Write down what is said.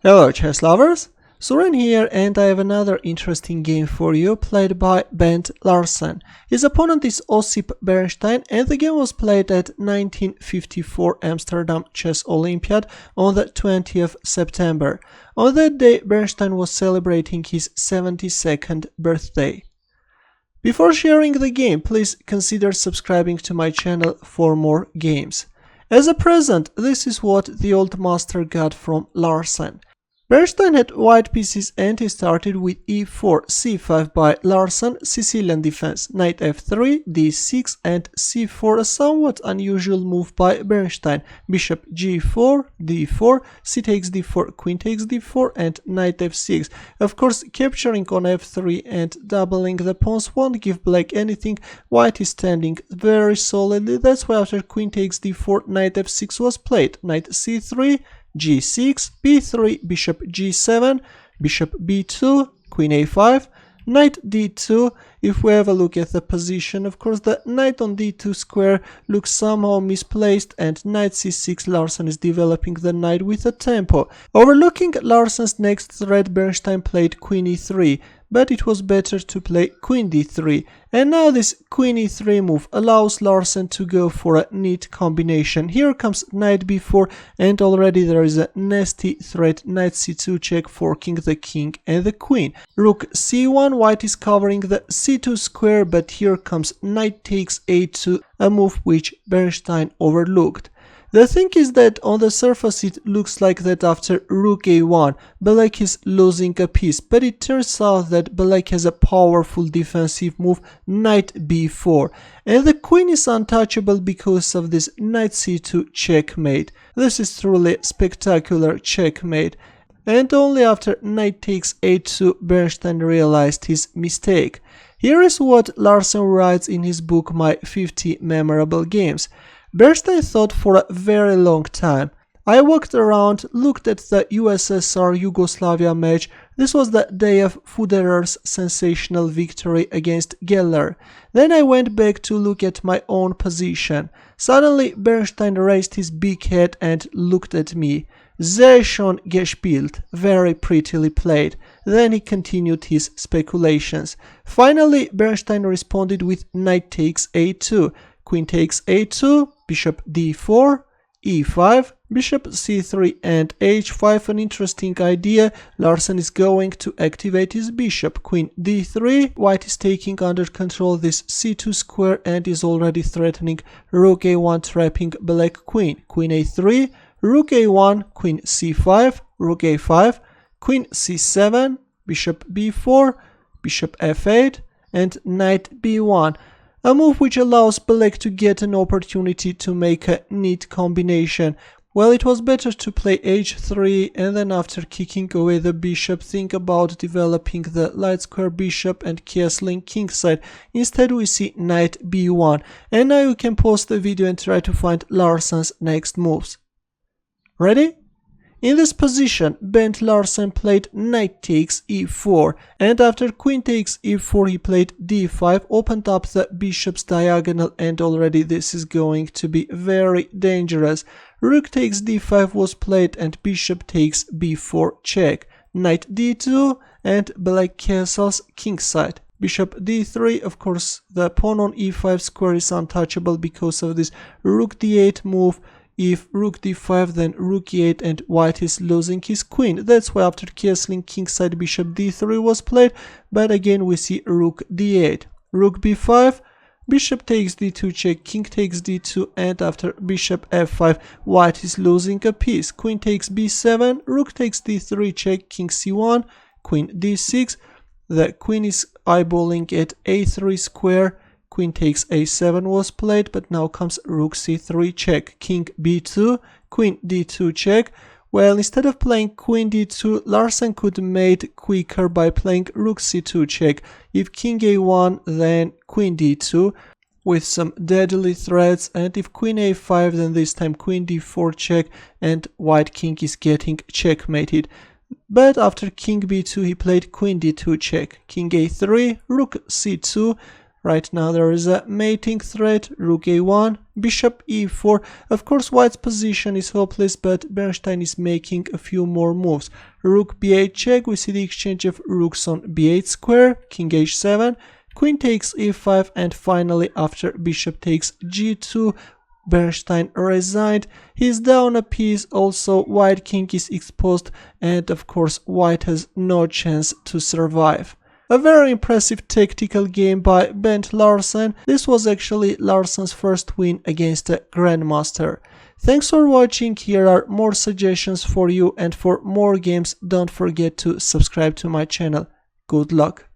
Hello chess lovers, Soren here, and I have another interesting game for you played by Larsen. His opponent is Ossip Bernstein, and the game was played at 1954 Amsterdam Chess Olympiad on the 20th September. On that day, Bernstein was celebrating his 72nd birthday. Before sharing the game, please consider subscribing to my channel for more games. As a present, this is what the old master got from Larsen. Bernstein had white pieces and he started with e4, c5 by Larsen, Sicilian defense, knight f3, d6 and c4, a somewhat unusual move by Bernstein, bishop g4, d4, c takes d4, queen takes d4 and knight f6. Of course, capturing on f3 and doubling the pawns won't give black anything. White is standing very solidly, that's why after queen takes d4, knight f6 was played, knight c3, g6, b3, bishop g7, bishop b2, queen a5, knight d2. If we have a look at the position, of course the knight on d2 square looks somehow misplaced, and knight c6, Larsen is developing the knight with a tempo. Overlooking Larsen's next threat, Bernstein played queen e3, but it was better to play queen d3, and now this queen e3 move allows Larsen to go for a neat combination. Here comes knight b4, and already there is a nasty threat, knight c2 check, forking the king and the queen. Rook c1, white is covering the c2 square, but here comes knight takes a2, a move which Bernstein overlooked. The thing is that on the surface it looks like that after rook a1, black is losing a piece, but it turns out that black has a powerful defensive move, knight b4, and the queen is untouchable because of this knight c2 checkmate. This is truly spectacular checkmate. And only after knight takes a2, Bernstein realized his mistake. Here is what Larsen writes in his book My 50 Memorable Games. Bernstein thought for a very long time. I walked around, looked at the USSR-Yugoslavia match. This was the day of Federer's sensational victory against Geller. Then I went back to look at my own position. Suddenly Bernstein raised his big head and looked at me. Sehr schön gespielt, very prettily played. Then he continued his speculations. Finally Bernstein responded with knight takes a2, queen takes a2, bishop d4, e5, bishop c3 and h5. An interesting idea. Larsen is going to activate his bishop. Queen d3, white is taking under control this c2 square and is already threatening rook a1, trapping black queen. Queen a3, rook a1, queen c5, rook a5, queen c7, bishop b4, bishop f8 and knight b1. A move which allows black to get an opportunity to make a neat combination. Well, it was better to play h3 and then after kicking away the bishop think about developing the light square bishop and castling kingside. Instead we see knight b1, and now you can pause the video and try to find Larsen's next moves. Ready? In this position, Larsen played knight takes e4, and after queen takes e4 he played d5, opened up the bishop's diagonal, and already this is going to be very dangerous. Rook takes d5 was played and bishop takes b4 check, knight d2 and black castles kingside. Bishop d3, of course the pawn on e5 square is untouchable because of this rook d8 move. If rook d5 then rook e8 and white is losing his queen. That's why after castling kingside bishop d3 was played, but again we see rook d8. Rook b5, bishop takes d2 check, king takes d2, and after bishop f5 white is losing a piece. Queen takes b7, rook takes d3 check, king c1, queen d6. The queen is eyeballing at a3 square. Queen takes a7 was played, but now comes rook c3 check, king b2, queen d2 check. Well, instead of playing queen d2, Larsen could made quicker by playing rook c2 check. If king a1, then queen d2 with some deadly threats, and if queen a5, then this time queen d4 check, and white king is getting checkmated. But after king b2 he played queen d2 check, king a3, rook c2. Right now there is a mating threat, rook a1, bishop e4. Of course white's position is hopeless, but Bernstein is making a few more moves. Rook b8 check, we see the exchange of rooks on b8 square, king h7, queen takes e5, and finally after bishop takes g2, Bernstein resigned. He's down a piece, also white king is exposed, and of course white has no chance to survive. A very impressive tactical game by Bent Larsen. This was actually Larsen's first win against a Grandmaster. Thanks for watching. Here are more suggestions for you, and for more games don't forget to subscribe to my channel. Good luck!